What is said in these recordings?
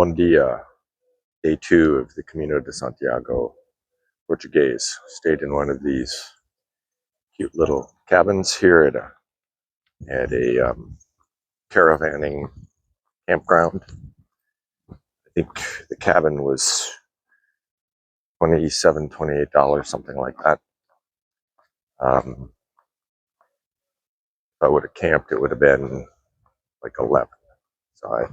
Bom dia, day 2 of the Camino de Santiago, Portuguese. Stayed in one of these cute little cabins here at a caravanning campground. I think the cabin was $27, $28, something like that. If I would have camped, it would have been like 11. So I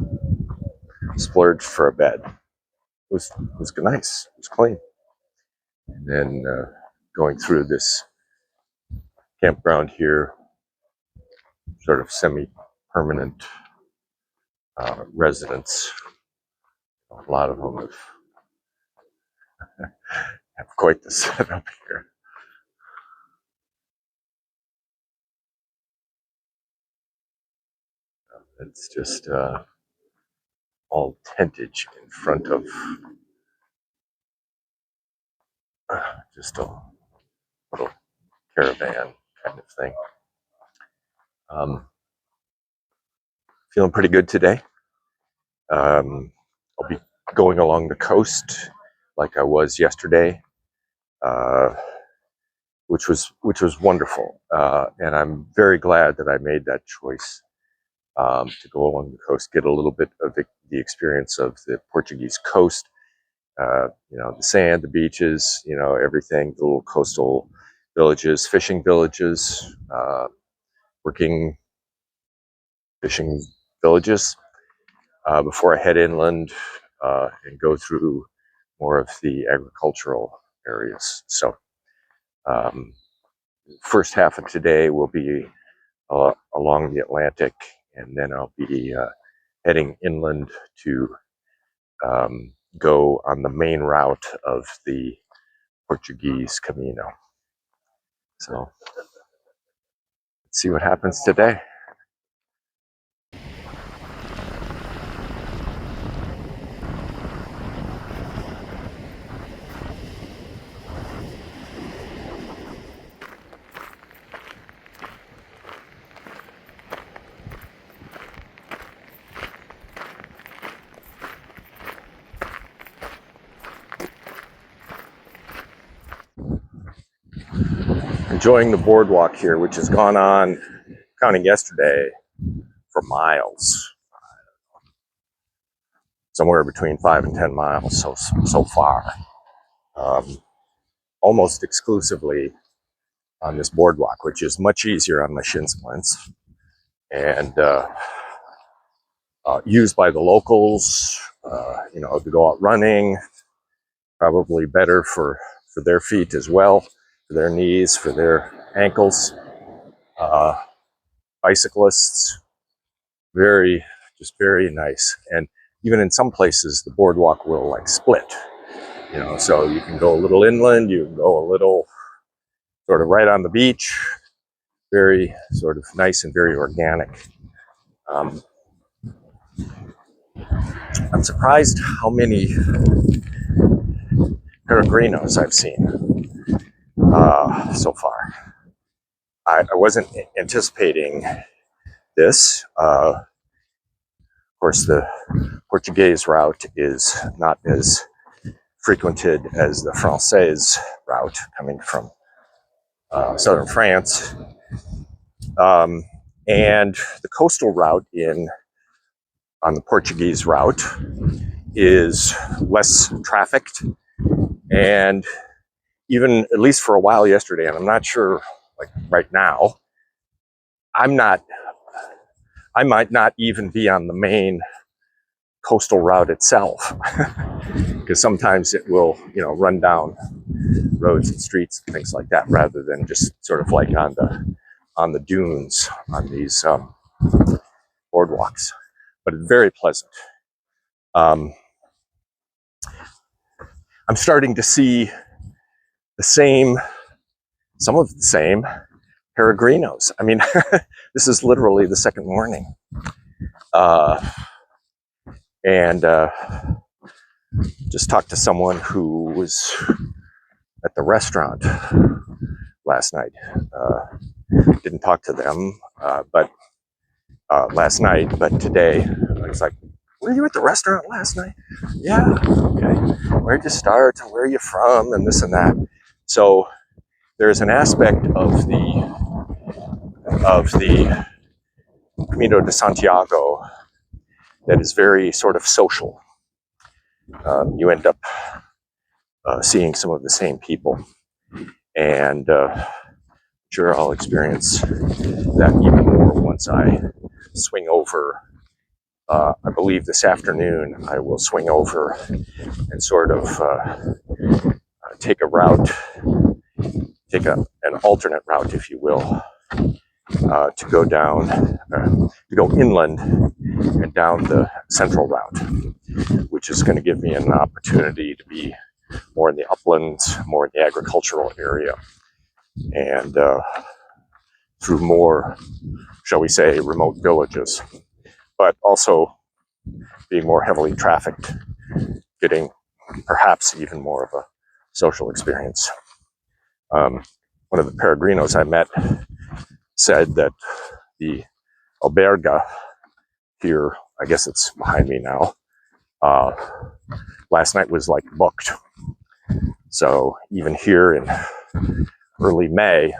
splurged for a bed. It was nice. It was clean. And then going through this campground here, sort of semi-permanent residents. A lot of them have quite the setup here. It's just all tentage in front of just a little caravan kind of thing. Feeling pretty good today. I'll be going along the coast like I was yesterday, which was wonderful, and I'm very glad that I made that choice to go along the coast, get a little bit of the experience of the Portuguese coast. The sand, the beaches, everything, the little coastal villages, fishing villages, working fishing villages, before I head inland and go through more of the agricultural areas. So first half of today will be along the Atlantic, and then I'll be heading inland to go on the main route of the Portuguese Camino. So let's see what happens today. Enjoying the boardwalk here, which has gone on, counting yesterday, for miles. Somewhere between 5 and 10 miles so far. Almost exclusively on this boardwalk, which is much easier on my shin splints, and used by the locals, to go out running, probably better for their feet as well, for their knees, for their ankles. Bicyclists, very nice. And even in some places, the boardwalk will like split, so you can go a little inland, you can go a little sort of right on the beach. Very sort of nice and very organic. I'm surprised how many peregrinos I've seen so far. I wasn't anticipating this. Of course, the Portuguese route is not as frequented as the Française route coming from southern France. And the coastal route on the Portuguese route is less trafficked, and even at least for a while yesterday, and I'm not sure like right now, I might not even be on the main coastal route itself, because sometimes it will, run down roads and streets and things like that, rather than just sort of like on the dunes on these boardwalks. But it's very pleasant. I'm starting to see some of the same peregrinos. I mean, this is literally the second morning. And just talked to someone who was at the restaurant last night. Didn't talk to them, but last night, but today, I was like, were you at the restaurant last night? Yeah, okay. Where'd you start? Where are you from? And this and that. So there's an aspect of the Camino de Santiago that is very sort of social. You end up seeing some of the same people, and sure I'll experience that even more once I swing over. I believe this afternoon I will swing over and sort of take a route, an alternate route, if you will, to go inland and down the central route, which is going to give me an opportunity to be more in the uplands, more in the agricultural area, and through more, shall we say, remote villages, but also being more heavily trafficked, getting perhaps even more of a social experience. One of the peregrinos I met said that the alberga here, I guess it's behind me now, last night was like booked. So even here in early May,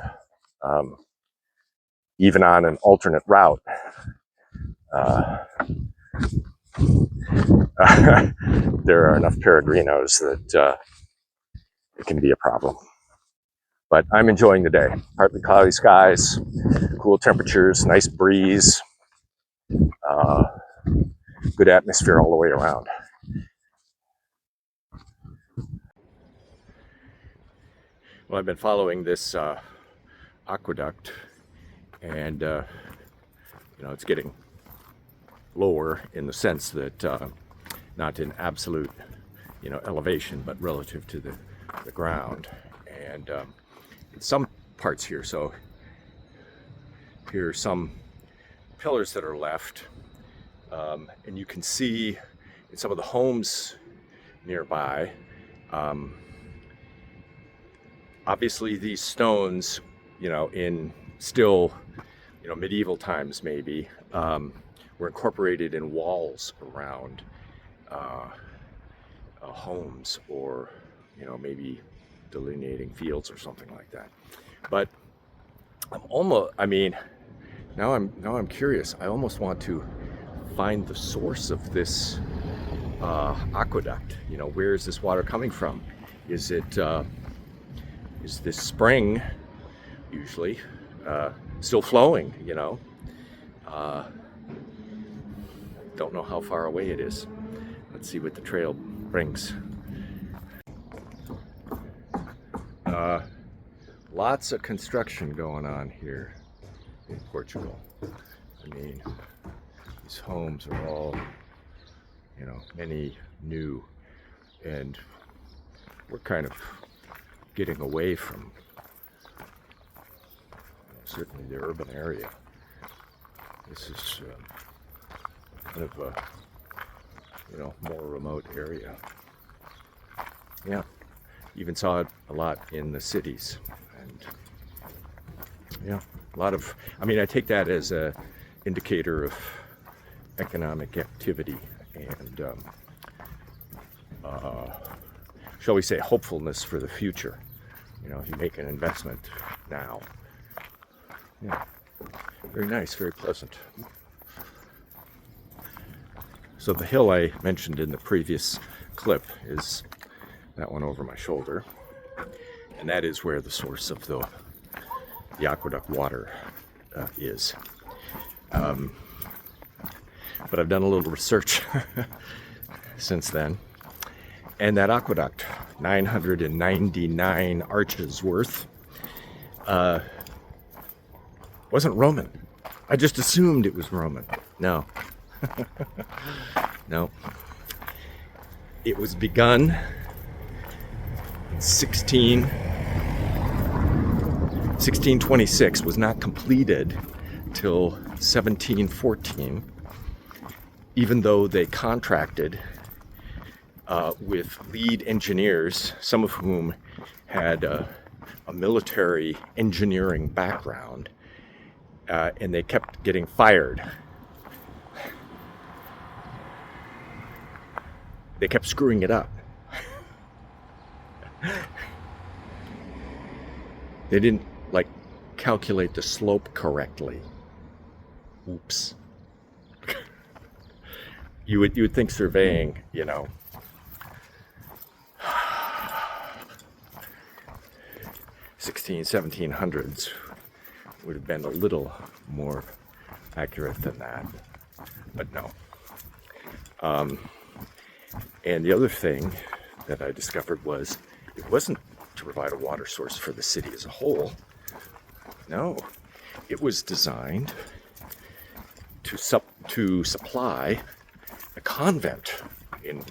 even on an alternate route, there are enough peregrinos that it can be a problem. But I'm enjoying the day. Partly cloudy skies, cool temperatures, nice breeze, good atmosphere all the way around. Well, I've been following this aqueduct, and it's getting lower in the sense that not in absolute elevation, but relative to the ground. And in some parts here, so here are some pillars that are left, and you can see in some of the homes nearby, obviously these stones, in still, medieval times maybe, were incorporated in walls around homes, or maybe delineating fields or something like that. But now I'm curious. I almost want to find the source of this aqueduct. Where is this water coming from? Is this spring usually still flowing? Don't know how far away it is. Let's see what the trail brings. Lots of construction going on here in Portugal. These homes are all, many new, and we're kind of getting away from certainly the urban area. This is kind of a more remote area. Yeah, even saw it a lot in the cities, and a lot of. I take that as a indicator of economic activity and, shall we say, hopefulness for the future. If you make an investment now. Yeah, very nice, very pleasant. So the hill I mentioned in the previous clip is that one over my shoulder, and that is where the source of the aqueduct water is. But I've done a little research since then, and that aqueduct, 999 arches worth, wasn't Roman. I just assumed it was Roman. No. No. It was begun in 1626, was not completed till 1714, even though they contracted with lead engineers, some of whom had a military engineering background, and they kept getting fired. they kept screwing it up. They didn't like calculate the slope correctly. Oops. You would think surveying, 1700s would have been a little more accurate than that, but no. And the other thing that I discovered was it wasn't to provide a water source for the city as a whole. No, it was designed to supply a convent in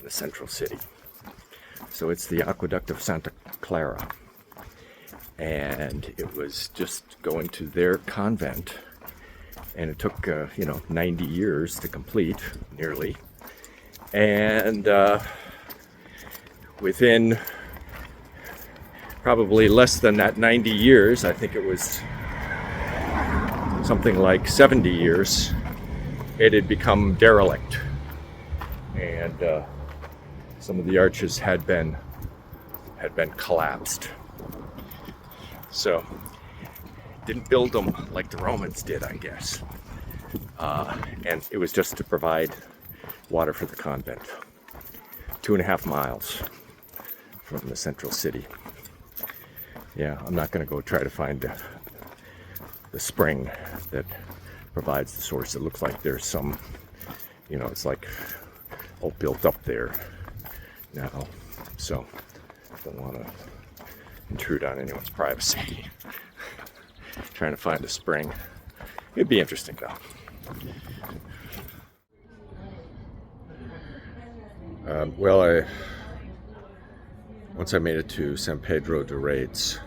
the central city. So it's the Aqueduct of Santa Clara. And it was just going to their convent. And it took, 90 years to complete, nearly. And within probably less than that 90 years, I think it was something like 70 years, it had become derelict. And some of the arches had been collapsed. So, didn't build them like the Romans did, I guess. And it was just to provide water for the convent. 2.5 miles from the central city. Yeah, I'm not going to go try to find the spring that provides the source. It looks like there's some, it's like all built up there now. So, don't want to intrude on anyone's privacy. Trying to find a spring. It'd be interesting though. Once I made it to San Pedro de Redes,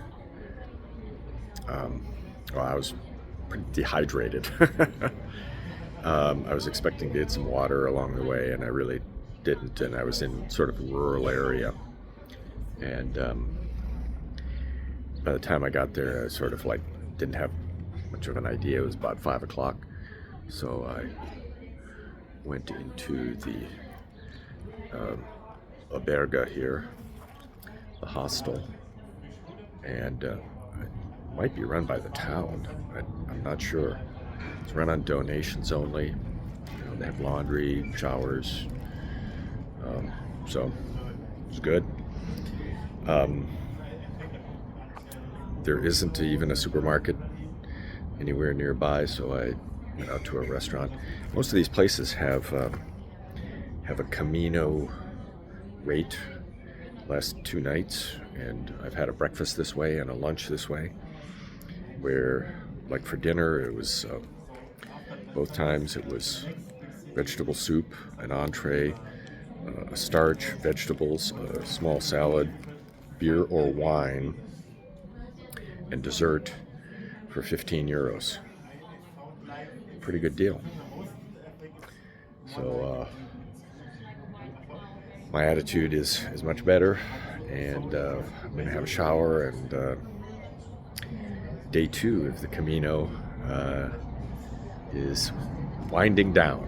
I was pretty dehydrated. I was expecting to get some water along the way, and I really didn't. And I was in sort of a rural area, and by the time I got there, I sort of didn't have much of an idea. It was about 5 o'clock, so I went into the alberga here, the hostel, and it might be run by the town. I'm not sure. It's run on donations only. They have laundry, showers, so it's good. There isn't even a supermarket anywhere nearby, so I went out to a restaurant. Most of these places have a Camino rate last 2 nights, and I've had a breakfast this way and a lunch this way, where like for dinner it was both times it was vegetable soup, an entree, a starch, vegetables, a small salad, beer or wine, and dessert for 15 euros. Pretty good deal. So my attitude is much better, and I'm going to have a shower, and day 2 of the Camino is winding down.